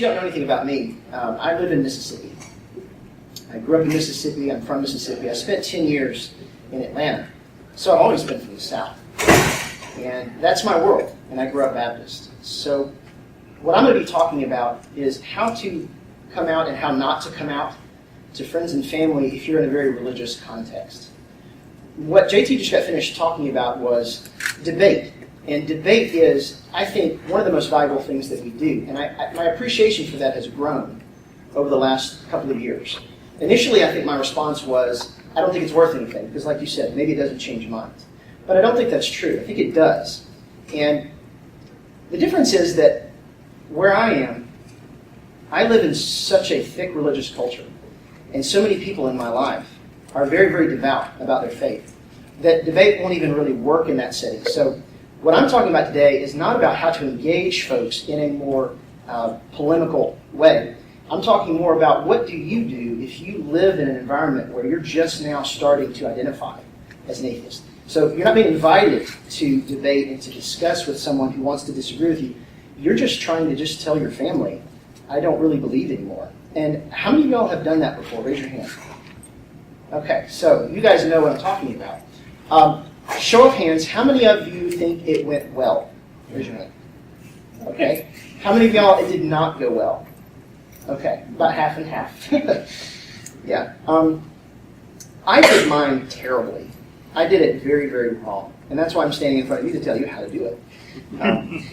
don't know anything about me, I live in Mississippi. I grew up in Mississippi. I'm from Mississippi. I spent 10 years in Atlanta. So I've always been from the South. And that's my world. And I grew up Baptist. So what I'm going to be talking about is how to come out and how not to come out to friends and family if you're in a very religious context. What JT just got finished talking about was debate. And debate is, I think, one of the most valuable things that we do. And my appreciation for that has grown over the last couple of years. Initially, I think my response was, I don't think it's worth anything, because like you said, maybe it doesn't change minds. But I don't think that's true. I think it does. And the difference is that where I am, I live in such a thick religious culture, and so many people in my life are very, very devout about their faith, that debate won't even really work in that setting. So what I'm talking about today is not about how to engage folks in a more polemical way. I'm talking more about what do you do if you live in an environment where you're just now starting to identify as an atheist. So you're not being invited to debate and to discuss with someone who wants to disagree with you. You're just trying to just tell your family, I don't really believe anymore. And how many of y'all have done that before? Raise your hand. Okay, so you guys know what I'm talking about. Show of hands, how many of you think it went well? Raise your hand. Okay. How many of y'all it did not go well? Okay, about half and half. Yeah. I did mine terribly. I did it very, very wrong. And that's why I'm standing in front of you to tell you how to do it.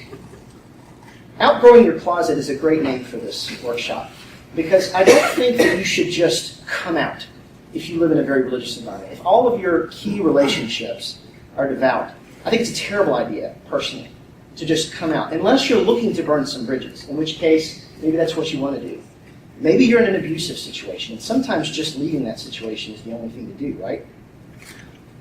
Outgrowing Your Closet is a great name for this workshop, because I don't think that you should just come out if you live in a very religious environment. If all of your key relationships are devout, I think it's a terrible idea, personally, to just come out, unless you're looking to burn some bridges, in which case, maybe that's what you want to do. Maybe you're in an abusive situation, and sometimes just leaving that situation is the only thing to do, right?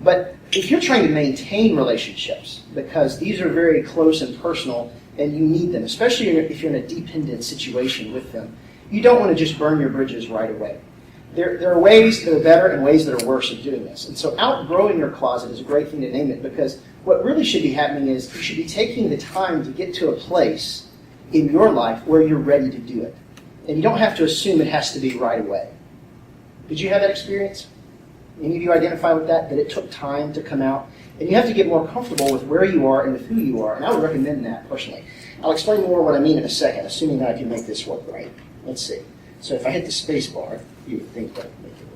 But if you're trying to maintain relationships, because these are very close and personal, and you need them, especially if you're in a dependent situation with them, you don't want to just burn your bridges right away. There are ways that are better and ways that are worse of doing this. And so outgrowing your closet is a great thing to name it, because what really should be happening is you should be taking the time to get to a place in your life where you're ready to do it. And you don't have to assume it has to be right away. Did you have that experience? Any of you identify with that it took time to come out? And you have to get more comfortable with where you are and with who you are. And I would recommend that, personally. I'll explain more what I mean in a second, assuming that I can make this work right. Let's see. So if I hit the space bar, you would think that would make it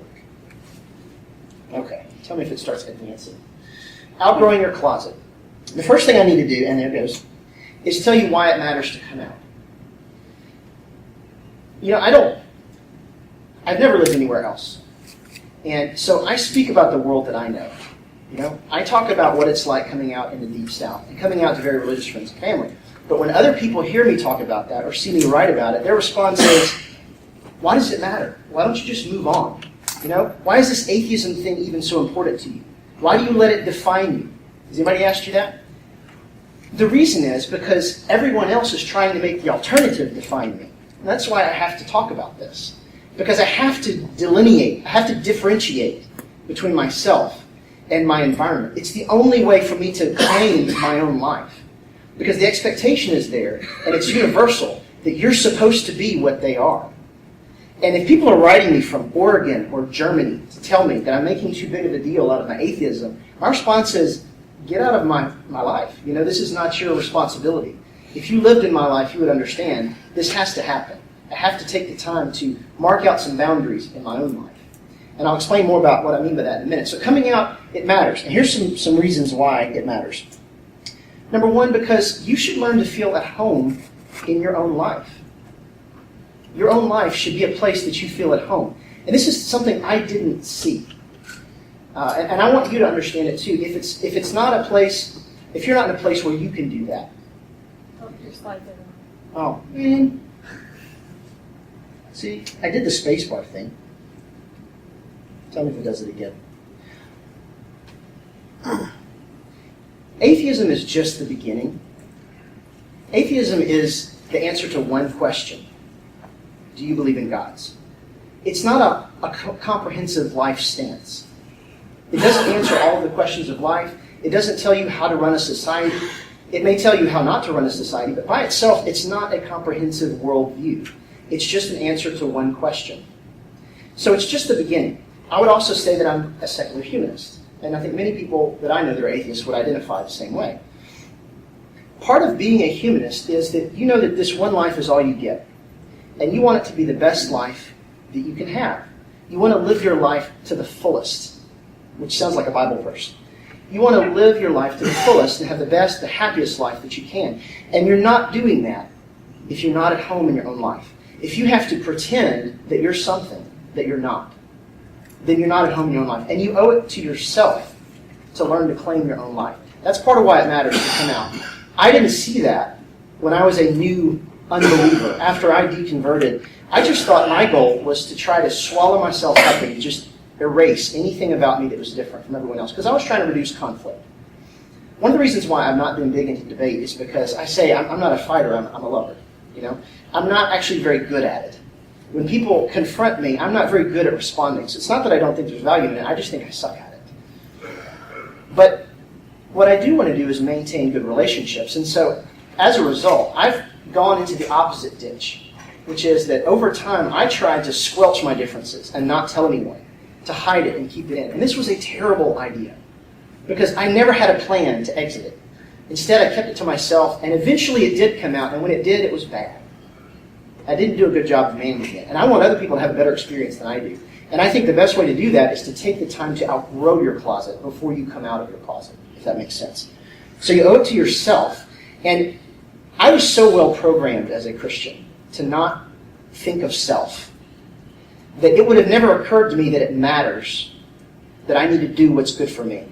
work. Okay, tell me if it starts advancing. Outgrowing your closet. The first thing I need to do, and there it goes, is tell you why it matters to come out. You know, I've never lived anywhere else. And so I speak about the world that I know. You know, I talk about what it's like coming out in the Deep South and coming out to very religious friends and family. But when other people hear me talk about that or see me write about it, their response is, why does it matter? Why don't you just move on? You know, why is this atheism thing even so important to you? Why do you let it define you? Has anybody asked you that? The reason is because everyone else is trying to make the alternative define me. And that's why I have to talk about this. Because I have to delineate, I have to differentiate between myself and my environment. It's the only way for me to claim my own life. Because the expectation is there, and it's universal, that you're supposed to be what they are. And if people are writing me from Oregon or Germany to tell me that I'm making too big of a deal out of my atheism, my response is, get out of my life. You know, this is not your responsibility. If you lived in my life, you would understand this has to happen. I have to take the time to mark out some boundaries in my own life. And I'll explain more about what I mean by that in a minute. So coming out, it matters. And here's some reasons why it matters. Number one, because you should learn to feel at home in your own life. Your own life should be a place that you feel at home. And this is something I didn't see. And I want you to understand it too. If it's not a place, if you're not in a place where you can do that. Oh, your slide there. Oh, man. See, I did the spacebar thing. Tell me if it does it again. Atheism is just the beginning. Atheism is the answer to one question. Do you believe in gods? It's not a comprehensive life stance. It doesn't answer all of the questions of life. It doesn't tell you how to run a society. It may tell you how not to run a society, but by itself, it's not a comprehensive worldview. It's just an answer to one question. So it's just the beginning. I would also say that I'm a secular humanist. And I think many people that I know that are atheists would identify the same way. Part of being a humanist is that you know that this one life is all you get. And you want it to be the best life that you can have. You want to live your life to the fullest, which sounds like a Bible verse. You want to live your life to the fullest and have the best, the happiest life that you can. And you're not doing that if you're not at home in your own life. If you have to pretend that you're something that you're not, then you're not at home in your own life. And you owe it to yourself to learn to claim your own life. That's part of why it matters to come out. I didn't see that when I was a new unbeliever. After I deconverted, I just thought my goal was to try to swallow myself up and just erase anything about me that was different from everyone else, because I was trying to reduce conflict. One of the reasons why I'm not been big into debate is because I say I'm not a fighter, I'm a lover. You know, I'm not actually very good at it. When people confront me, I'm not very good at responding. So it's not that I don't think there's value in it, I just think I suck at it. But what I do want to do is maintain good relationships. And so, as a result, I've gone into the opposite ditch, which is that over time, I tried to squelch my differences and not tell anyone, to hide it and keep it in. And this was a terrible idea, because I never had a plan to exit it. Instead, I kept it to myself, and eventually it did come out, and when it did, it was bad. I didn't do a good job of managing it, and I want other people to have a better experience than I do. And I think the best way to do that is to take the time to outgrow your closet before you come out of your closet, if that makes sense. So you owe it to yourself. And I was so well programmed as a Christian to not think of self that it would have never occurred to me that it matters that I need to do what's good for me.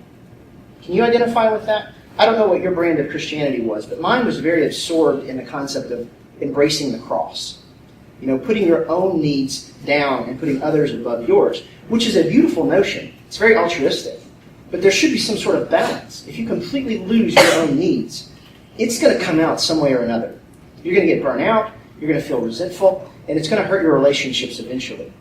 Can you identify with that? I don't know what your brand of Christianity was, but mine was very absorbed in the concept of embracing the cross. You know, putting your own needs down and putting others above yours, which is a beautiful notion. It's very altruistic. But there should be some sort of balance. If you completely lose your own needs, it's going to come out some way or another. You're going to get burnt out, you're going to feel resentful, and it's going to hurt your relationships eventually.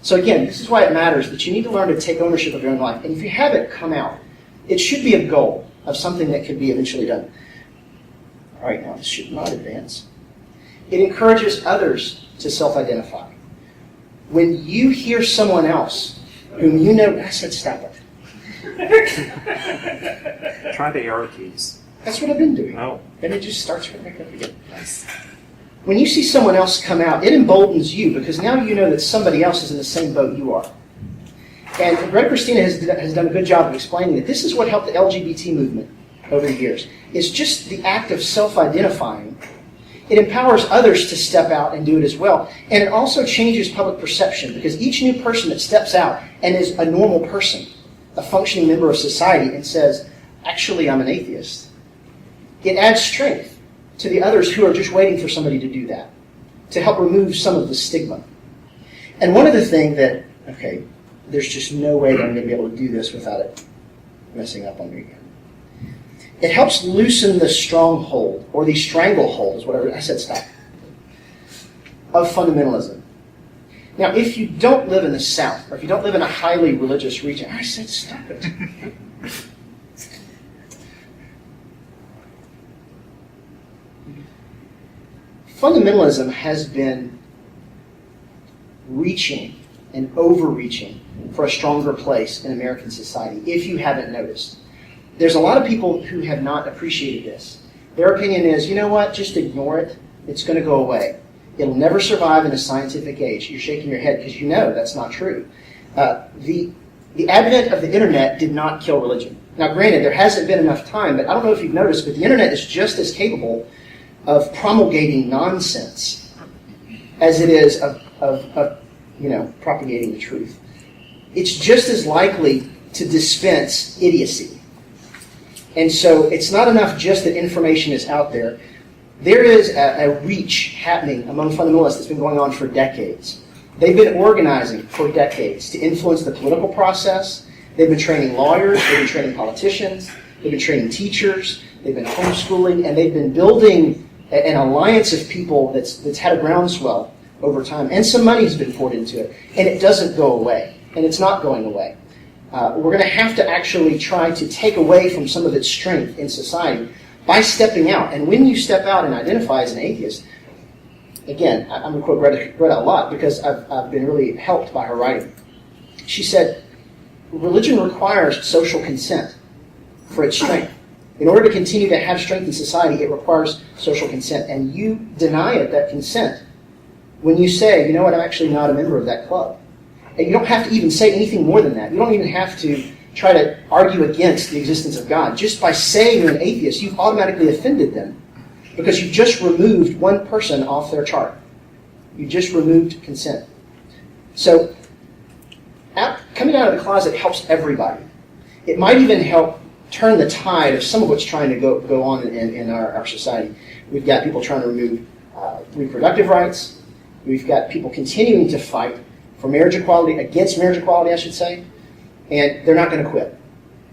So again, this is why it matters that you need to learn to take ownership of your own life. And if you have it come out, it should be a goal of something that could be eventually done. All right, now this should not advance. It encourages others to self-identify. When you hear someone else whom you know, I said stop it. Try the arrow keys. That's what I've been doing. Oh. And it just starts right back up again. Nice. When you see someone else come out, it emboldens you because now you know that somebody else is in the same boat you are. And Greg Christina has done a good job of explaining that this is what helped the LGBT movement over the years. It's just the act of self-identifying. It empowers others to step out and do it as well. And it also changes public perception because each new person that steps out and is a normal person, a functioning member of society, and says, actually, I'm an atheist, it adds strength to the others who are just waiting for somebody to do that, to help remove some of the stigma. And one other thing that, okay, there's just no way that I'm going to be able to do this without it messing up on me again. It helps loosen the stronghold, or the stranglehold, is whatever, I said stop, of fundamentalism. Now, if you don't live in the South, or if you don't live in a highly religious region, I said stop it. Fundamentalism has been reaching and overreaching for a stronger place in American society, if you haven't noticed. There's a lot of people who have not appreciated this. Their opinion is, you know what, just ignore it. It's going to go away. It'll never survive in a scientific age. You're shaking your head because you know that's not true. The advent of the internet did not kill religion. Now, granted, there hasn't been enough time, but I don't know if you've noticed, but the internet is just as capable of promulgating nonsense as it is of propagating the truth. It's just as likely to dispense idiocy. And so it's not enough just that information is out there. There is a reach happening among fundamentalists that's been going on for decades. They've been organizing for decades to influence the political process. They've been training lawyers, they've been training politicians, they've been training teachers, they've been homeschooling, and they've been building an alliance of people that's had a groundswell over time. And some money has been poured into it. And it doesn't go away. And it's not going away. We're going to have to actually try to take away from some of its strength in society by stepping out. And when you step out and identify as an atheist, Again, I'm going to quote Greta a lot because I've been really helped by her writing. She said, religion requires social consent for its strength. In order to continue to have strength in society, it requires social consent. And you deny it, that consent, when you say, you know what, I'm actually not a member of that club. And you don't have to even say anything more than that. You don't even have to try to argue against the existence of God. Just by saying you're an atheist, you've automatically offended them because you've just removed one person off their chart. You just removed consent. So coming out of the closet helps everybody. It might even help turn the tide of some of what's trying to go on in our society. We've got people trying to remove reproductive rights. We've got people continuing to fight for marriage equality, against marriage equality, I should say, and they're not going to quit.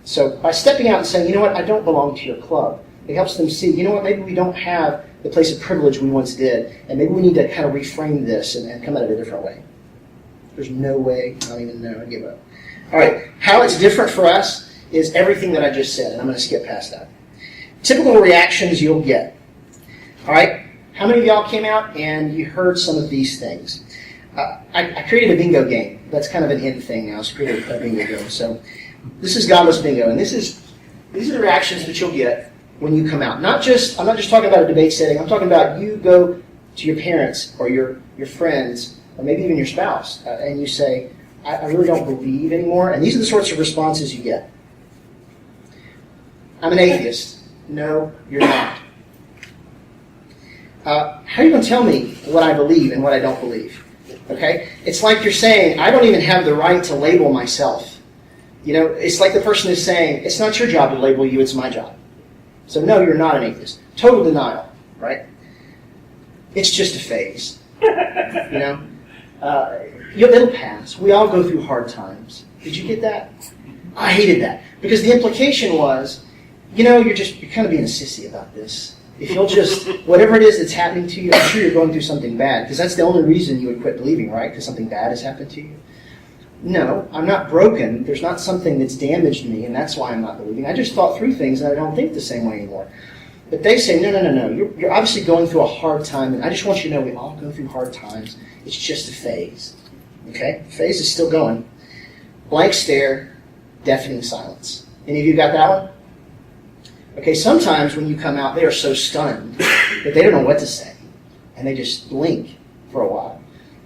So by stepping out and saying, you know what, I don't belong to your club, it helps them see, you know what, maybe we don't have the place of privilege we once did, and maybe we need to kind of reframe this and come at it a different way. There's no way, I don't even know, I give up. All right, how it's different for us is everything that I just said, and I'm going to skip past that. Typical reactions you'll get. All right, how many of y'all came out and you heard some of these things? I created a bingo game. That's kind of an in thing now, so I created a bingo game. So this is Godless Bingo, and these are the reactions that you'll get when you come out. I'm not just talking about a debate setting. I'm talking about you go to your parents or your friends or maybe even your spouse, and you say, I really don't believe anymore. And these are the sorts of responses you get. I'm an atheist. No, you're not. How are you going to tell me what I believe and what I don't believe? Okay? It's like you're saying, I don't even have the right to label myself. You know, it's like the person is saying, it's not your job to label you, it's my job. So no, you're not an atheist. Total denial, right? It's just a phase. You know? It'll pass. We all go through hard times. Did you get that? I hated that. Because the implication was, you know, you're kind of being a sissy about this. If you'll just, whatever it is that's happening to you, I'm sure you're going through something bad. Because that's the only reason you would quit believing, right? Because something bad has happened to you. No, I'm not broken. There's not something that's damaged me, and that's why I'm not believing. I just thought through things, and I don't think the same way anymore. But they say, no. You're obviously going through a hard time, and I just want you to know we all go through hard times. It's just a phase. Okay? Phase is still going. Blank stare, deafening silence. Any of you got that one? Okay, sometimes when you come out, they are so stunned that they don't know what to say. And they just blink for a while.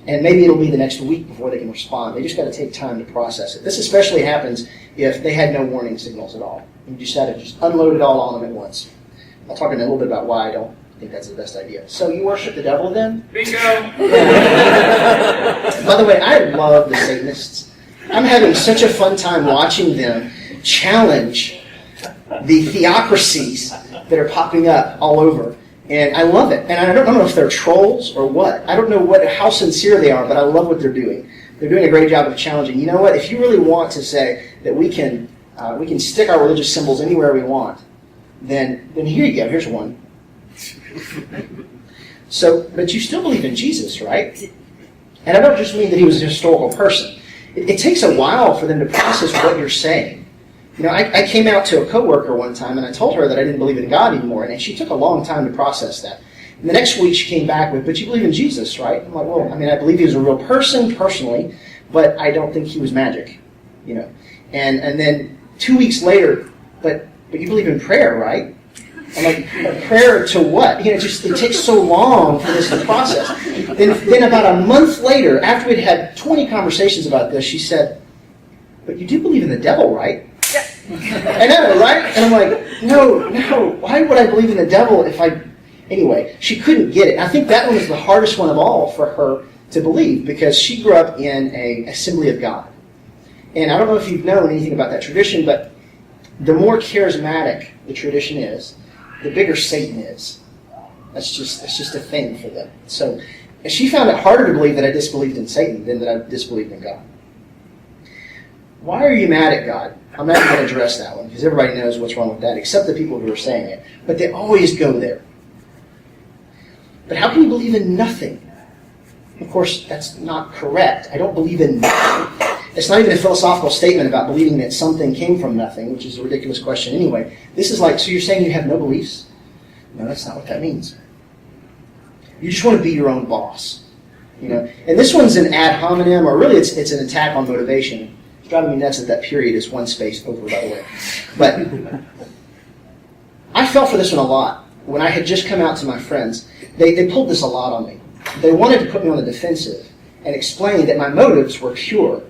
And maybe it'll be the next week before they can respond. They just got to take time to process it. This especially happens if they had no warning signals at all. You just had to just unload it all on them at once. I'll talk in a little bit about why I don't think that's the best idea. So you worship the devil then? Bingo! By the way, I love the Satanists. I'm having such a fun time watching them challenge the theocracies that are popping up all over. And I love it. And I don't know if they're trolls or what. I don't know how sincere they are, but I love what they're doing. They're doing a great job of challenging. You know what? If you really want to say that we can stick our religious symbols anywhere we want, then here you go. Here's one. So, but you still believe in Jesus, right? And I don't just mean that he was a historical person. It takes a while for them to process what you're saying. You know, I came out to a coworker one time and I told her that I didn't believe in God anymore, and she took a long time to process that. And the next week she came back with, but you believe in Jesus, right? I'm like, well, I mean, I believe he was a real person personally, but I don't think he was magic, you know. And then 2 weeks later, but you believe in prayer, right? I'm like, prayer to what? You know, it takes so long for this to process. Then about a month later, after we'd had 20 conversations about this, she said, but you do believe in the devil, right? Yeah. I know, right? And I'm like, no, why would I believe in the devil if I... Anyway, she couldn't get it. I think that one was the hardest one of all for her to believe because she grew up in an Assembly of God. And I don't know if you've known anything about that tradition, but the more charismatic the tradition is, the bigger Satan is. That's just a thing for them. So she found it harder to believe that I disbelieved in Satan than that I disbelieved in God. Why are you mad at God? I'm not going to address that one because everybody knows what's wrong with that, except the people who are saying it. But they always go there. But how can you believe in nothing? Of course, that's not correct. I don't believe in nothing. It's not even a philosophical statement about believing that something came from nothing, which is a ridiculous question anyway. This is like, so you're saying you have no beliefs? No, that's not what that means. You just want to be your own boss. You know? And this one's an ad hominem, or really it's an attack on motivation. It's driving me nuts that that period is one space over, by the way. But I fell for this one a lot. When I had just come out to my friends, they pulled this a lot on me. They wanted to put me on the defensive and explain that my motives were pure.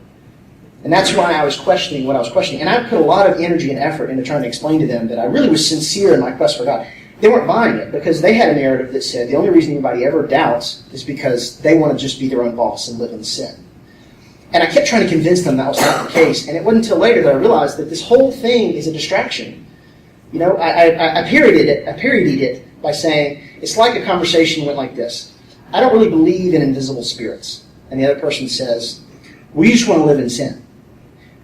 And that's why I was questioning what I was questioning. And I put a lot of energy and effort into trying to explain to them that I really was sincere in my quest for God. They weren't buying it because they had a narrative that said the only reason anybody ever doubts is because they want to just be their own boss and live in sin. And I kept trying to convince them that was not the case. And it wasn't until later that I realized that this whole thing is a distraction. You know, I parodied it by saying, it's like a conversation went like this. I don't really believe in invisible spirits. And the other person says, well, you just want to live in sin.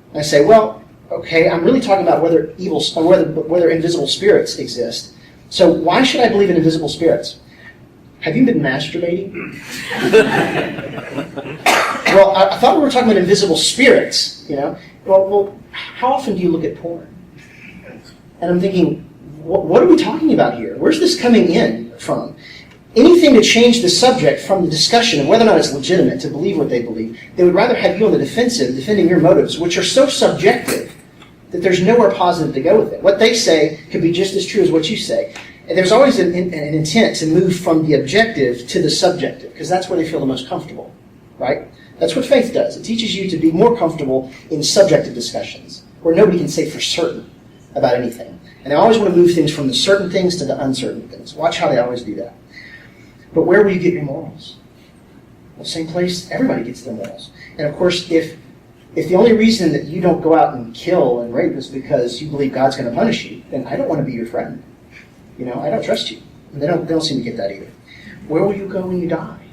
And I say, well, okay, I'm really talking about whether whether invisible spirits exist. So why should I believe in invisible spirits? Have you been masturbating? Well, I thought we were talking about invisible spirits, you know. Well, how often do you look at porn? And I'm thinking, what are we talking about here? Where's this coming in from? Anything to change the subject from the discussion of whether or not it's legitimate to believe what they believe, they would rather have you on the defensive defending your motives, which are so subjective that there's nowhere positive to go with it. What they say could be just as true as what you say. And there's always an intent to move from the objective to the subjective, because that's where they feel the most comfortable, right? That's what faith does. It teaches you to be more comfortable in subjective discussions, where nobody can say for certain about anything. And they always want to move things from the certain things to the uncertain things. Watch how they always do that. But where will you get your morals? Well, same place everybody gets their morals. And of course, if the only reason that you don't go out and kill and rape is because you believe God's going to punish you, then I don't want to be your friend. You know, I don't trust you. And they don't seem to get that either. Where will you go when you die?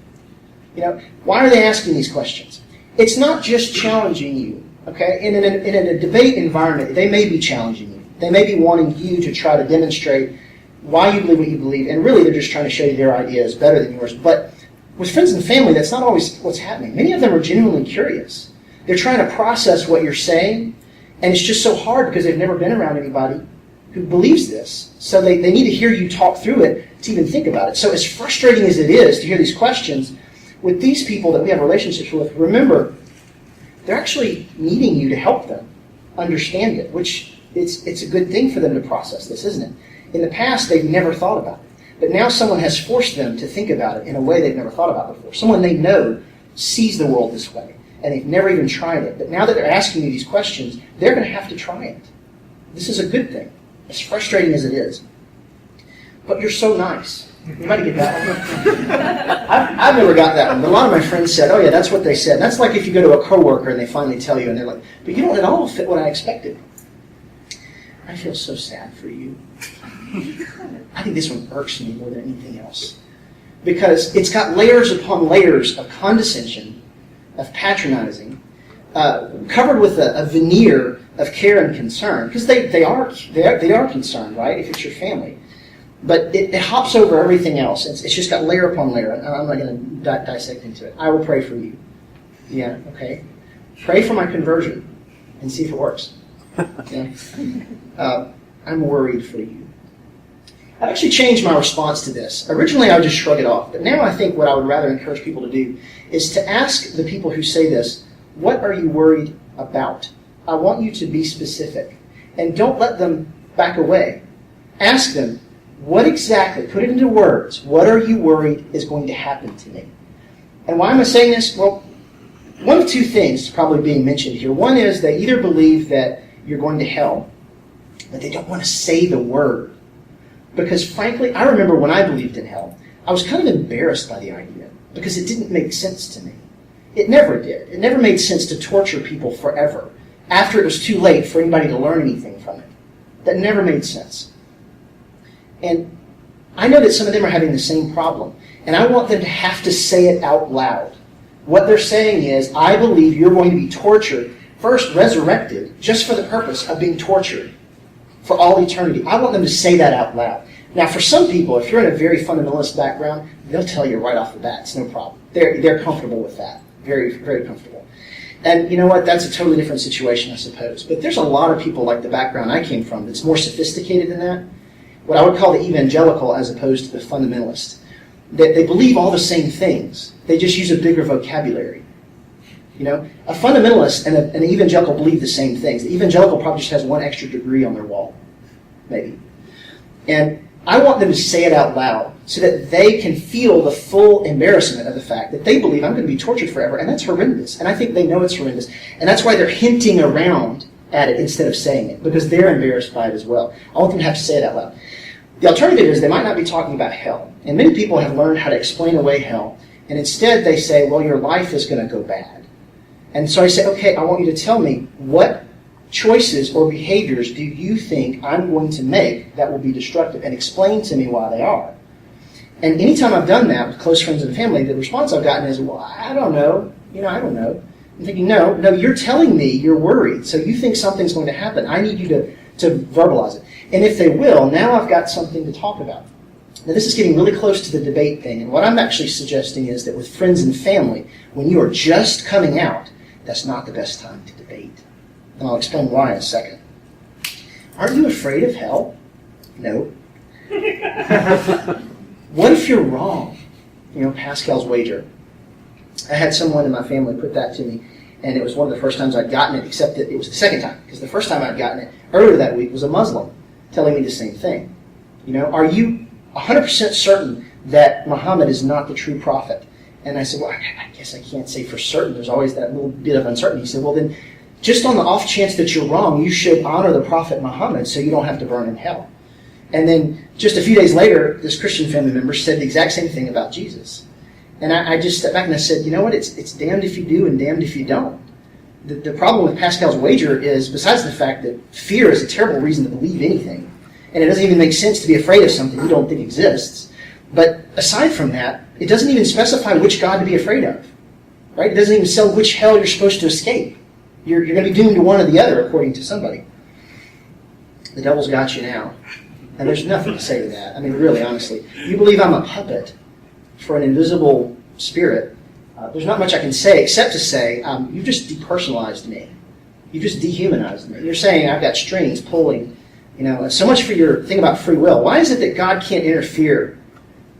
You know, why are they asking these questions? It's not just challenging you, okay? In a debate environment, they may be challenging you. They may be wanting you to try to demonstrate why you believe what you believe, and really they're just trying to show you their idea is better than yours. But with friends and family, that's not always what's happening. Many of them are genuinely curious. They're trying to process what you're saying, and it's just so hard because they've never been around anybody who believes this. So they need to hear you talk through it to even think about it. So as frustrating as it is to hear these questions, with these people that we have relationships with, remember, they're actually needing you to help them understand it, which it's a good thing for them to process this, isn't it? In the past, they've never thought about it. But now someone has forced them to think about it in a way they've never thought about before. Someone they know sees the world this way, and they've never even tried it. But now that they're asking you these questions, they're going to have to try it. This is a good thing, as frustrating as it is. But you're so nice. Anybody get that one? I've never got that one. But a lot of my friends said, oh yeah, that's what they said. That's like if you go to a coworker and they finally tell you, and they're like, but you don't at all fit what I expected. I feel so sad for you. I think this one irks me more than anything else. Because it's got layers upon layers of condescension, of patronizing, covered with a veneer of care and concern. Because they are concerned, right, if it's your family. But it hops over everything else. It's just got layer upon layer. And I'm not going to dissect into it. I will pray for you. Yeah, okay. Pray for my conversion and see if it works. Yeah. I'm worried for you. I've actually changed my response to this. Originally, I would just shrug it off. But now I think what I would rather encourage people to do is to ask the people who say this, what are you worried about? I want you to be specific. And don't let them back away. Ask them, what exactly, put it into words, what are you worried is going to happen to me? And why am I saying this? Well, one of two things is probably being mentioned here. One is they either believe that you're going to hell, but they don't want to say the word. Because frankly, I remember when I believed in hell, I was kind of embarrassed by the idea because it didn't make sense to me. It never did. It never made sense to torture people forever after it was too late for anybody to learn anything from it. That never made sense. And I know that some of them are having the same problem, and I want them to have to say it out loud. What they're saying is, I believe you're going to be tortured, first resurrected, just for the purpose of being tortured for all eternity. I want them to say that out loud. Now, for some people, if you're in a very fundamentalist background, they'll tell you right off the bat. It's no problem. They're comfortable with that. Very, very comfortable. And you know what? That's a totally different situation, I suppose. But there's a lot of people like the background I came from that's more sophisticated than that. What I would call the evangelical as opposed to the fundamentalist. that they believe all the same things. They just use a bigger vocabulary. You know, a fundamentalist and an evangelical believe the same things. The evangelical probably just has one extra degree on their wall, maybe. And I want them to say it out loud so that they can feel the full embarrassment of the fact that they believe I'm going to be tortured forever, and that's horrendous. And I think they know it's horrendous. And that's why they're hinting around at it instead of saying it, because they're embarrassed by it as well. I want them to have to say it out loud. The alternative is they might not be talking about hell. And many people have learned how to explain away hell, and instead they say, well, your life is going to go bad. And so I say, okay, I want you to tell me what choices or behaviors do you think I'm going to make that will be destructive, and explain to me why they are. And anytime I've done that with close friends and family, the response I've gotten is, well, I don't know. I don't know. I'm thinking, no, you're telling me you're worried, so you think something's going to happen. I need you to verbalize it. And if they will, now I've got something to talk about. Now this is getting really close to the debate thing, and what I'm actually suggesting is that with friends and family, when you are just coming out, that's not the best time to debate. And I'll explain why in a second. Aren't you afraid of hell? No. What if you're wrong? Pascal's Wager. I had someone in my family put that to me, and it was one of the first times I'd gotten it, except that it was the second time, because the first time I'd gotten it earlier that week was a Muslim telling me the same thing. Are you 100% certain that Muhammad is not the true prophet? And I said, well, I guess I can't say for certain. There's always that little bit of uncertainty. He said, well, then, just on the off chance that you're wrong, you should honor the prophet Muhammad so you don't have to burn in hell. And then just a few days later, this Christian family member said the exact same thing about Jesus. And I just stepped back and I said, you know what, it's damned if you do and damned if you don't. The problem with Pascal's Wager is, besides the fact that fear is a terrible reason to believe anything, and it doesn't even make sense to be afraid of something you don't think exists, but aside from that, it doesn't even specify which God to be afraid of. Right? It doesn't even say which hell you're supposed to escape. You're going to be doomed to one or the other, according to somebody. The devil's got you now. And there's nothing to say to that. I mean, really, honestly. You believe I'm a puppet for an invisible spirit. There's not much I can say except to say, you've just depersonalized me. You've just dehumanized me. You're saying I've got strings pulling. So much for your thing about free will. Why is it that God can't interfere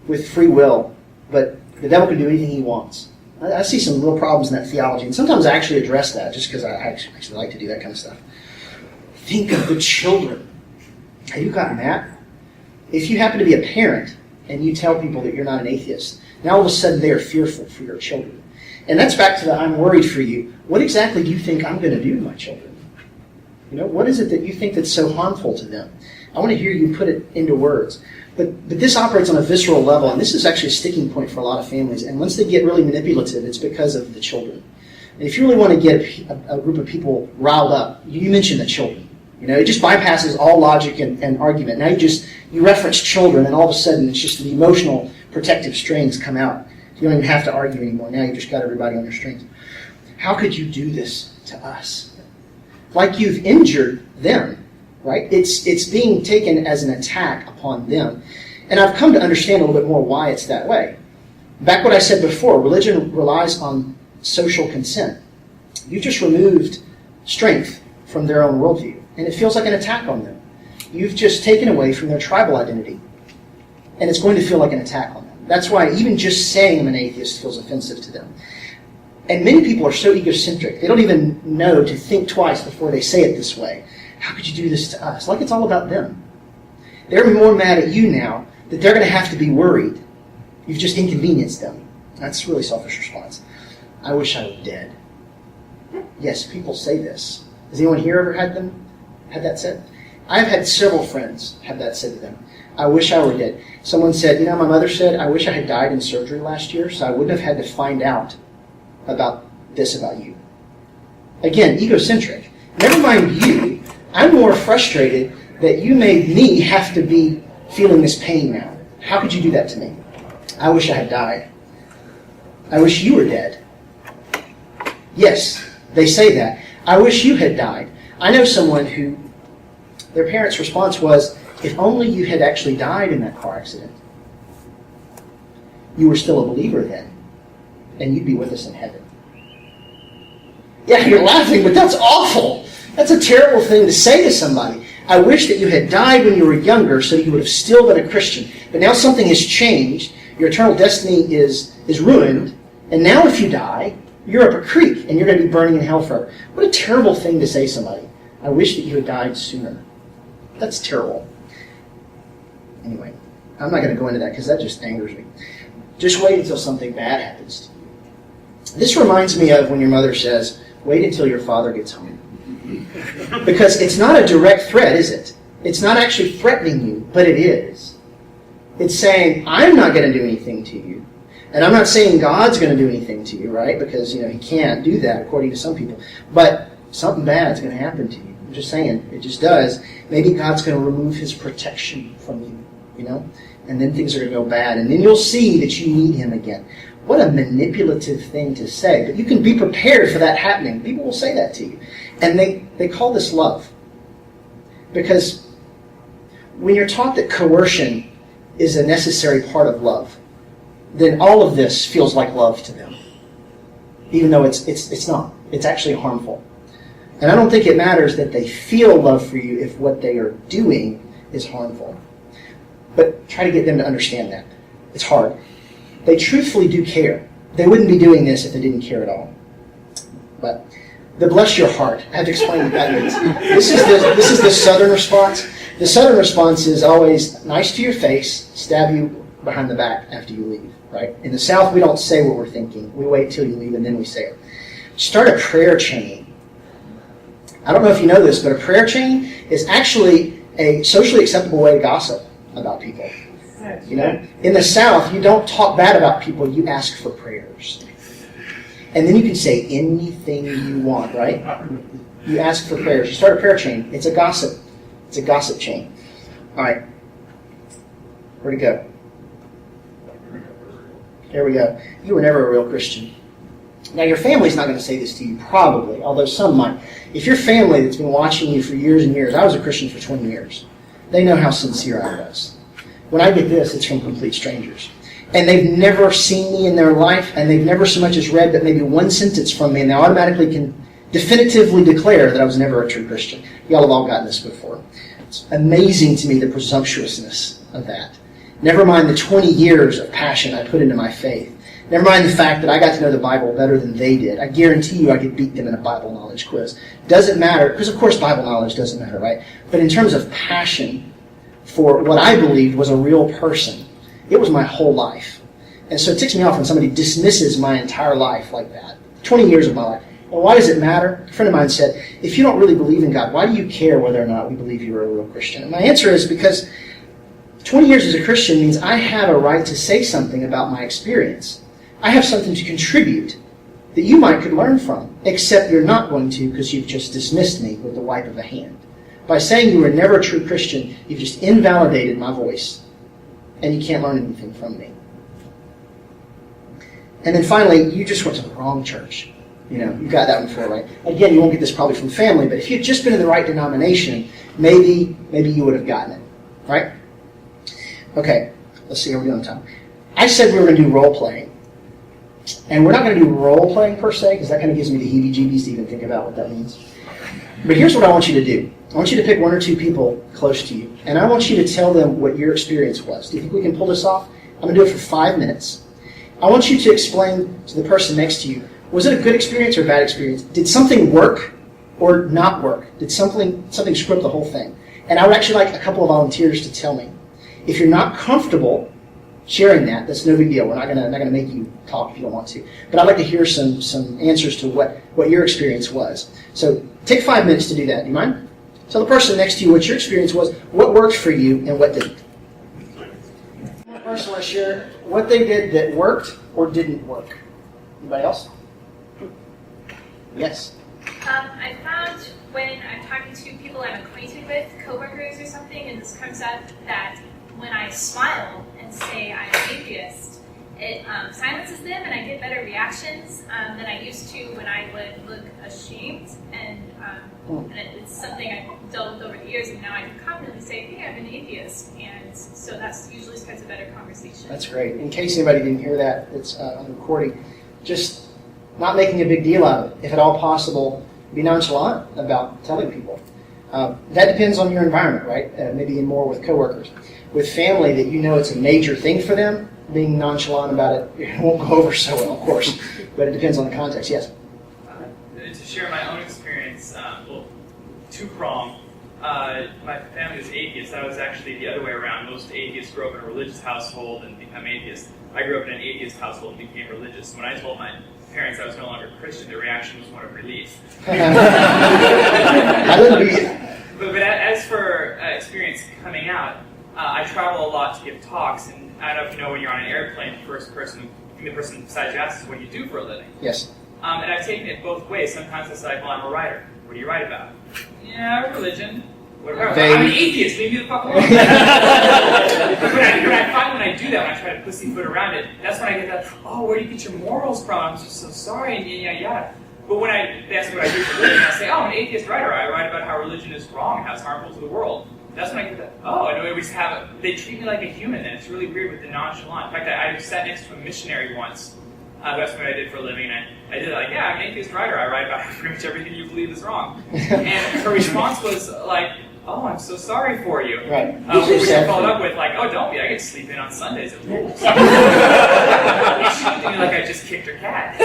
with free will, but the devil can do anything he wants? I see some real problems in that theology, and sometimes I actually address that just because I actually like to do that kind of stuff. Think of the children. Have you gotten that? If you happen to be a parent and you tell people that you're not an atheist, now all of a sudden they are fearful for your children. And that's back to the I'm worried for you. What exactly do you think I'm going to do to my children? What is it that you think that's so harmful to them? I want to hear you put it into words. But this operates on a visceral level, and this is actually a sticking point for a lot of families. And once they get really manipulative, it's because of the children. And if you really want to get a group of people riled up, you mention the children. It just bypasses all logic and argument. Now you reference children, and all of a sudden it's just the emotional protective strings come out. You don't even have to argue anymore. Now you just got everybody on their strings. How could you do this to us? Like you've injured them. Right? It's being taken as an attack upon them. And I've come to understand a little bit more why it's that way. Back what I said before, religion relies on social consent. You've just removed strength from their own worldview, and it feels like an attack on them. You've just taken away from their tribal identity, and it's going to feel like an attack on them. That's why even just saying I'm an atheist feels offensive to them. And many people are so egocentric, they don't even know to think twice before they say it this way. How could you do this to us? Like it's all about them. They're more mad at you now that they're going to have to be worried. You've just inconvenienced them. That's a really selfish response. I wish I were dead. Yes, people say this. Has anyone here ever had that said? I've had several friends have that said to them. I wish I were dead. Someone said, my mother said, I wish I had died in surgery last year so I wouldn't have had to find out about this about you. Again, egocentric. Never mind you. I'm more frustrated that you made me have to be feeling this pain now. How could you do that to me? I wish I had died. I wish you were dead. Yes, they say that. I wish you had died. I know someone who, their parents' response was, if only you had actually died in that car accident. You were still a believer then, and you'd be with us in heaven. Yeah, you're laughing, but that's awful. That's a terrible thing to say to somebody. I wish that you had died when you were younger so you would have still been a Christian. But now something has changed. Your eternal destiny is ruined, and now if you die, you're up a creek, and you're going to be burning in hell forever. What a terrible thing to say to somebody. I wish that you had died sooner. That's terrible. Anyway, I'm not going to go into that because that just angers me. Just wait until something bad happens to you. This reminds me of when your mother says, wait until your father gets home. Because it's not a direct threat, is it? It's not actually threatening you, but it is. It's saying, I'm not going to do anything to you. And I'm not saying God's going to do anything to you, right? Because, he can't do that according to some people. But something bad's going to happen to you. I'm just saying, it just does. Maybe God's going to remove his protection from you, And then things are going to go bad. And then you'll see that you need him again. What a manipulative thing to say. But you can be prepared for that happening. People will say that to you. And they call this love. Because when you're taught that coercion is a necessary part of love, then all of this feels like love to them. Even though it's not. It's actually harmful. And I don't think it matters that they feel love for you if what they are doing is harmful. But try to get them to understand that. It's hard. They truthfully do care. They wouldn't be doing this if they didn't care at all. But the bless your heart. I have to explain what that means. This is the southern response. The southern response is always nice to your face, stab you behind the back after you leave. Right? In the South, we don't say what we're thinking. We wait till you leave and then we say it. Start a prayer chain. I don't know if you know this, but a prayer chain is actually a socially acceptable way to gossip about people. In the South, you don't talk bad about people, you ask for prayers. And then you can say anything you want, right? You ask for prayers. You start a prayer chain. It's a gossip. It's a gossip chain. All right. Where'd it go? There we go. You were never a real Christian. Now, your family's not going to say this to you, probably, although some might. If your family that's been watching you for years and years, I was a Christian for 20 years. They know how sincere I was. When I get this, it's from complete strangers. And they've never seen me in their life, and they've never so much as read but maybe one sentence from me, and they automatically can definitively declare that I was never a true Christian. Y'all have all gotten this before. It's amazing to me the presumptuousness of that. Never mind the 20 years of passion I put into my faith. Never mind the fact that I got to know the Bible better than they did. I guarantee you I could beat them in a Bible knowledge quiz. Doesn't matter, because of course Bible knowledge doesn't matter, right? But in terms of passion for what I believed was a real person, it was my whole life. And so it ticks me off when somebody dismisses my entire life like that. 20 years of my life. Well, why does it matter? A friend of mine said, if you don't really believe in God, why do you care whether or not we believe you are a real Christian? And my answer is because 20 years as a Christian means I have a right to say something about my experience. I have something to contribute that you might could learn from, except you're not going to because you've just dismissed me with the wipe of a hand. By saying you were never a true Christian, you've just invalidated my voice, and you can't learn anything from me. And then finally, you just went to the wrong church. You got that one before, right? Again, you won't get this probably from family, but if you'd just been in the right denomination, maybe you would have gotten it, right? Okay, let's see how we're doing on time. I said we were going to do role-playing. And we're not going to do role-playing per se, because that kind of gives me the heebie-jeebies to even think about what that means. But here's what I want you to do. I want you to pick one or two people close to you, and I want you to tell them what your experience was. Do you think we can pull this off? I'm going to do it for 5 minutes. I want you to explain to the person next to you, was it a good experience or a bad experience? Did something work or not work? Did something screw up the whole thing? And I would actually like a couple of volunteers to tell me. If you're not comfortable sharing that, that's no big deal. We're not gonna make you talk if you don't want to. But I'd like to hear some answers to what your experience was. So take 5 minutes to do that. Do you mind? Tell the person next to you what your experience was, what worked for you, and what didn't. One person want to share what they did that worked or didn't work. Anybody else? Yes. I found when I'm talking to people I'm acquainted with, coworkers or something, and this comes up, that when I smile and say I'm an atheist, it silences them and I get better reactions than I used to when I would look ashamed. And it's something I've dealt with over the years, and now I can confidently say, hey, I'm an atheist. And so that's usually starts a better conversation. That's great. In case anybody didn't hear that, it's on the recording. Just not making a big deal out of it. If at all possible, be nonchalant about telling people. That depends on your environment, right? Maybe more with coworkers. With family that you know it's a major thing for them, being nonchalant about it, it won't go over so well, of course. But it depends on the context. Yes. To share my own experience, two-pronged. My family was atheist. I was actually the other way around. Most atheists grow up in a religious household and become atheists. I grew up in an atheist household and became religious. When I told my parents I was no longer Christian, their reaction was one of relief. Hallelujah. But as for experience coming out, I travel a lot to give talks, and I don't know if you know when you're on an airplane, the person beside you asks what do you do for a living. Yes. And I've taken it both ways. Sometimes it's like, well, I'm a writer. What do you write about? Yeah, religion. What about? I'm an atheist. Leave me the fuck alone. But when I do that, when I try to pussyfoot around it, that's when I get that, oh, where do you get your morals from? I'm just so sorry, and yada, yada. But when they ask me what I do for a living, I say, oh, I'm an atheist writer. I write about how religion is wrong and how it's harmful to the world. That's when I get that, oh, and they treat me like a human, and it's really weird with the nonchalant. In fact, I sat next to a missionary once. That's what I did for a living, and I did it like, yeah, I'm an atheist writer. I write about pretty much everything you believe is wrong. And her response was like, oh, I'm so sorry for you. Right. Which I followed up with like, oh, don't be. I get to sleep in on Sundays at home. She looked at me like I just kicked her cat.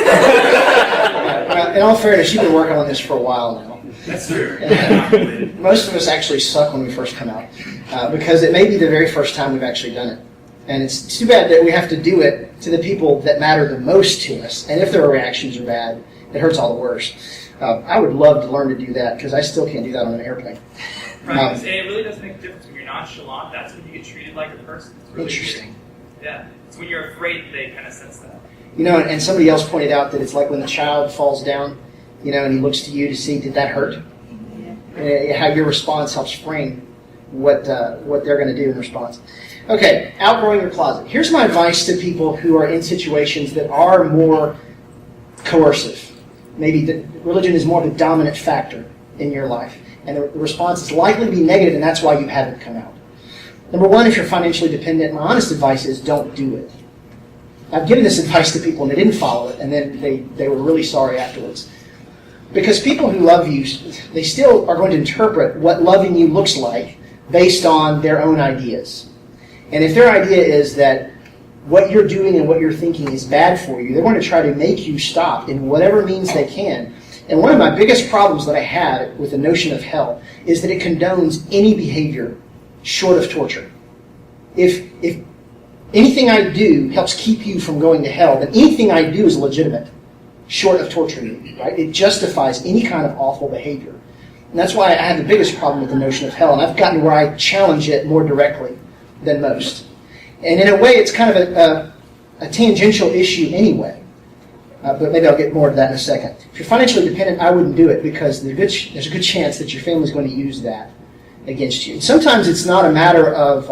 Well, in all fairness, you've been working on this for a while now. That's true. Most of us actually suck when we first come out because it may be the very first time we've actually done it. And it's too bad that we have to do it to the people that matter the most to us. And if their reactions are bad, it hurts all the worse. I would love to learn to do that because I still can't do that on an airplane. Right, and it really does make a difference when you're nonchalant. That's when you get treated like a person. It's really Interesting. Weird. Yeah, it's when you're afraid they kind of sense that. You know, and somebody else pointed out that it's like when the child falls down, you know, and he looks to you to see, did that hurt? How your response helps frame what they're going to do in response. Okay, outgrowing your closet. Here's my advice to people who are in situations that are more coercive. Maybe religion is more of a dominant factor in your life. And the response is likely to be negative, and that's why you haven't come out. Number one, if you're financially dependent, my honest advice is don't do it. I've given this advice to people, and they didn't follow it, and then they were really sorry afterwards. Because people who love you, they still are going to interpret what loving you looks like based on their own ideas. And if their idea is that what you're doing and what you're thinking is bad for you, they're going to try to make you stop in whatever means they can. And one of my biggest problems that I had with the notion of hell is that it condones any behavior short of torture. If anything I do helps keep you from going to hell, then anything I do is legitimate, short of torturing you, right? It justifies any kind of awful behavior. And that's why I have the biggest problem with the notion of hell, and I've gotten to where I challenge it more directly than most. And in a way, it's kind of a tangential issue anyway. But maybe I'll get more to that in a second. If you're financially dependent, I wouldn't do it because there's a good chance that your family's going to use that against you. And sometimes it's not a matter of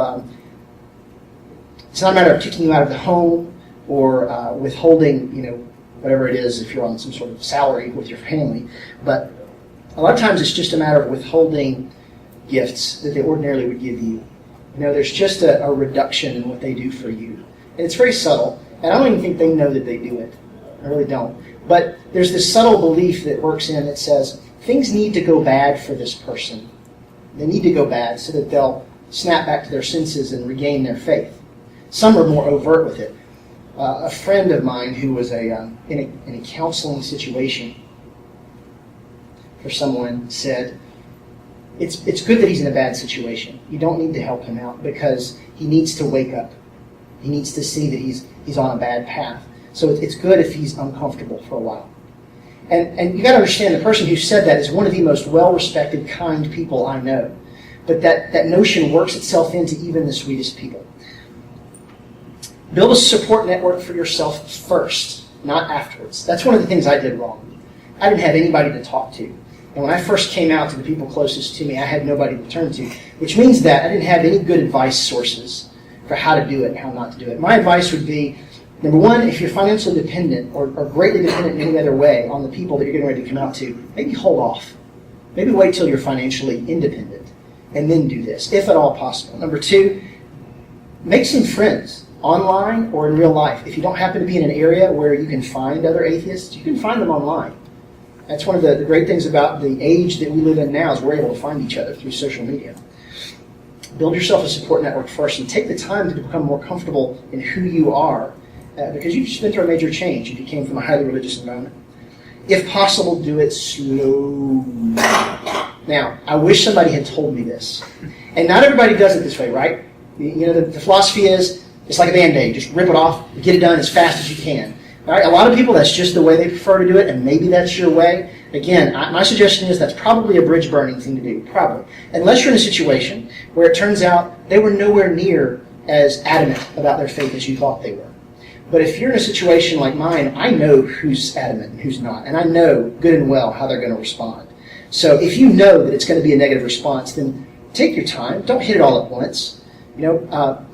kicking you out of the home or withholding, whatever it is if you're on some sort of salary with your family. But a lot of times it's just a matter of withholding gifts that they ordinarily would give you. There's just a reduction in what they do for you. And it's very subtle. And I don't even think they know that they do it. I really don't. But there's this subtle belief that works in that says things need to go bad for this person. They need to go bad so that they'll snap back to their senses and regain their faith. Some are more overt with it. A friend of mine who was in a counseling situation for someone said, it's good that he's in a bad situation. You don't need to help him out because he needs to wake up. He needs to see that he's on a bad path. So it's good if he's uncomfortable for a while. And you got to understand, the person who said that is one of the most well-respected, kind people I know. But that notion works itself into even the sweetest people. Build a support network for yourself first, not afterwards. That's one of the things I did wrong. I didn't have anybody to talk to. And when I first came out to the people closest to me, I had nobody to turn to, which means that I didn't have any good advice sources for how to do it and how not to do it. My advice would be, number one, if you're financially dependent or greatly dependent in any other way on the people that you're getting ready to come out to, maybe hold off. Maybe wait till you're financially independent and then do this, if at all possible. Number two, make some friends online or in real life. If you don't happen to be in an area where you can find other atheists, you can find them online. That's one of the great things about the age that we live in now is we're able to find each other through social media. build yourself a support network first and take the time to become more comfortable in who you are, because you just went through a major change if you came from a highly religious environment. If possible, do it slowly. Now, I wish somebody had told me this. And not everybody does it this way, right? The philosophy is, it's like a Band-Aid. Just rip it off, get it done as fast as you can. All right? A lot of people, that's just the way they prefer to do it, and maybe that's your way. Again, my suggestion is that's probably a bridge-burning thing to do, probably. Unless you're in a situation where it turns out they were nowhere near as adamant about their faith as you thought they were. But if you're in a situation like mine, I know who's adamant and who's not, and I know good and well how they're going to respond. So if you know that it's going to be a negative response, then take your time. Don't hit it all at once.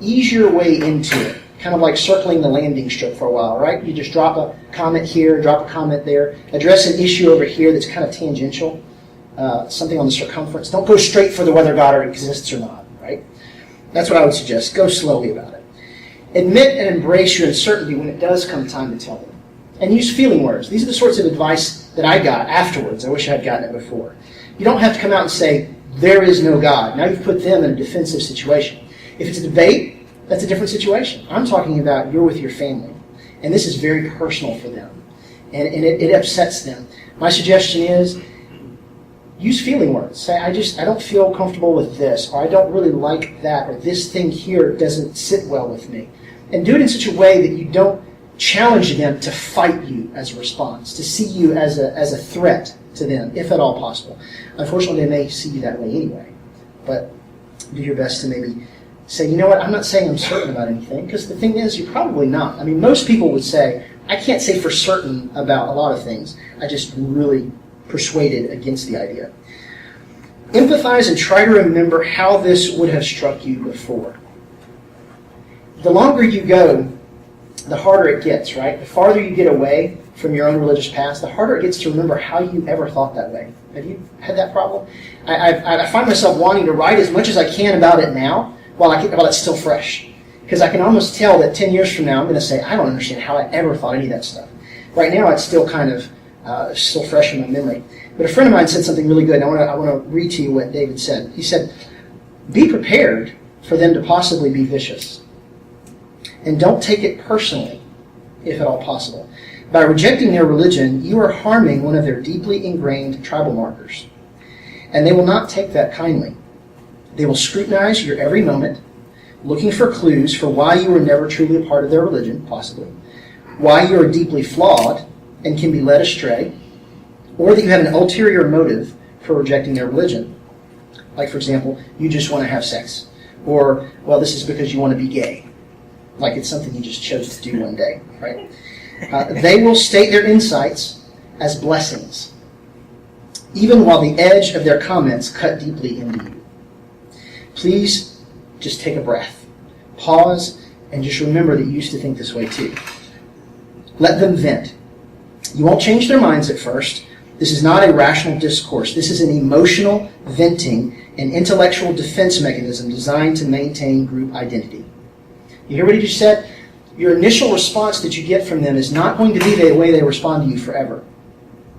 Ease your way into it. Kind of like circling the landing strip for a while, right? You just drop a comment here, drop a comment there, address an issue over here that's kind of tangential, something on the circumference. Don't go straight for the whether God exists or not, right? That's what I would suggest. Go slowly about it. Admit and embrace your uncertainty when it does come time to tell them. And use feeling words. These are the sorts of advice that I got afterwards. I wish I had gotten it before. You don't have to come out and say, there is no God. Now you've put them in a defensive situation. If it's a debate, that's a different situation. I'm talking about you're with your family. And this is very personal for them. And it upsets them. My suggestion is, use feeling words. Say, I don't feel comfortable with this, or I don't really like that, or this thing here doesn't sit well with me. And do it in such a way that you don't challenge them to fight you as a response, to see you as a threat to them, if at all possible. Unfortunately, they may see you that way anyway. But do your best to maybe say, you know what, I'm not saying I'm certain about anything, because the thing is, you're probably not. I mean, most people would say, I can't say for certain about a lot of things. I just really persuaded against the idea. Empathize and try to remember how this would have struck you before. The longer you go, the harder it gets, right? The farther you get away from your own religious past, the harder it gets to remember how you ever thought that way. Have you had that problem? I find myself wanting to write as much as I can about it now while it's still fresh. Because I can almost tell that 10 years from now I'm going to say, I don't understand how I ever thought any of that stuff. Right now it's still kind of still fresh in my memory. But a friend of mine said something really good, and I want to read to you what David said. He said, be prepared for them to possibly be vicious. And don't take it personally, if at all possible. By rejecting their religion, you are harming one of their deeply ingrained tribal markers. And they will not take that kindly. They will scrutinize your every moment, looking for clues for why you were never truly a part of their religion, possibly, why you are deeply flawed and can be led astray, or that you have an ulterior motive for rejecting their religion. Like, for example, you just want to have sex. Or, well, this is because you want to be gay. Like it's something you just chose to do one day, right? They will state their insights as blessings, even while the edge of their comments cut deeply into you. Please just take a breath, pause, and just remember that you used to think this way too. Let them vent. You won't change their minds at first. This is not a rational discourse. This is an emotional venting and intellectual defense mechanism designed to maintain group identity. You hear what he just said? Your initial response that you get from them is not going to be the way they respond to you forever,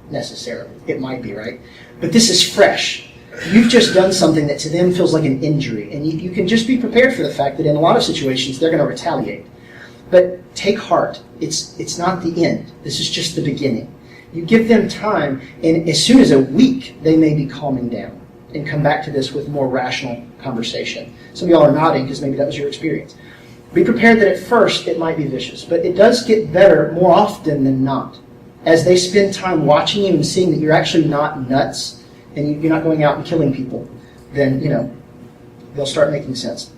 necessarily. It might be, right? But this is fresh. You've just done something that to them feels like an injury, and you can just be prepared for the fact that in a lot of situations they're going to retaliate. But take heart. It's not the end. This is just the beginning. You give them time, and as soon as a week, they may be calming down and come back to this with more rational conversation. Some of y'all are nodding because maybe that was your experience. Be prepared that at first it might be vicious, but it does get better more often than not. As they spend time watching you and seeing that you're actually not nuts and you're not going out and killing people, then, they'll start making sense.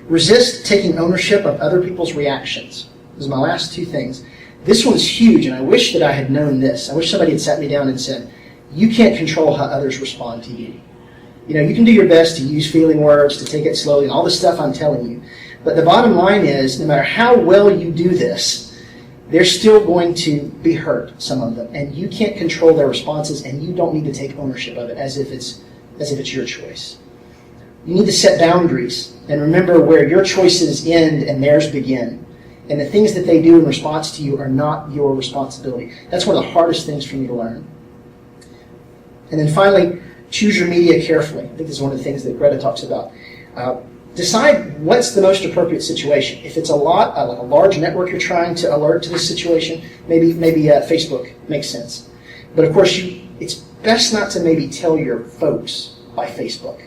Resist taking ownership of other people's reactions. This is my last two things. This one's huge, and I wish that I had known this. I wish somebody had sat me down and said, you can't control how others respond to you. You can do your best to use feeling words, to take it slowly, and all the stuff I'm telling you. But the bottom line is, no matter how well you do this, they're still going to be hurt, some of them. And you can't control their responses, and you don't need to take ownership of it as if it's your choice. You need to set boundaries and remember where your choices end and theirs begin. And the things that they do in response to you are not your responsibility. That's one of the hardest things for me to learn. And then finally, choose your media carefully. I think this is one of the things that Greta talks about. Decide what's the most appropriate situation. If it's a large network you're trying to alert to this situation, maybe Facebook makes sense. But of course, it's best not to maybe tell your folks by Facebook,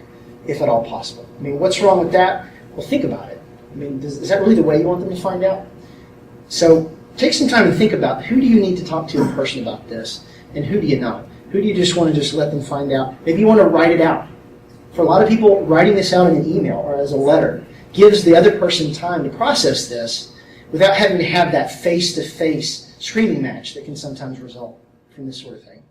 if at all possible. I mean, what's wrong with that? Well, think about it. I mean, is that really the way you want them to find out? So take some time to think about who do you need to talk to in person about this, and who do you not? Who do you just want to just let them find out? Maybe you want to write it out. For a lot of people, writing this out in an email or as a letter gives the other person time to process this without having to have that face-to-face screaming match that can sometimes result from this sort of thing.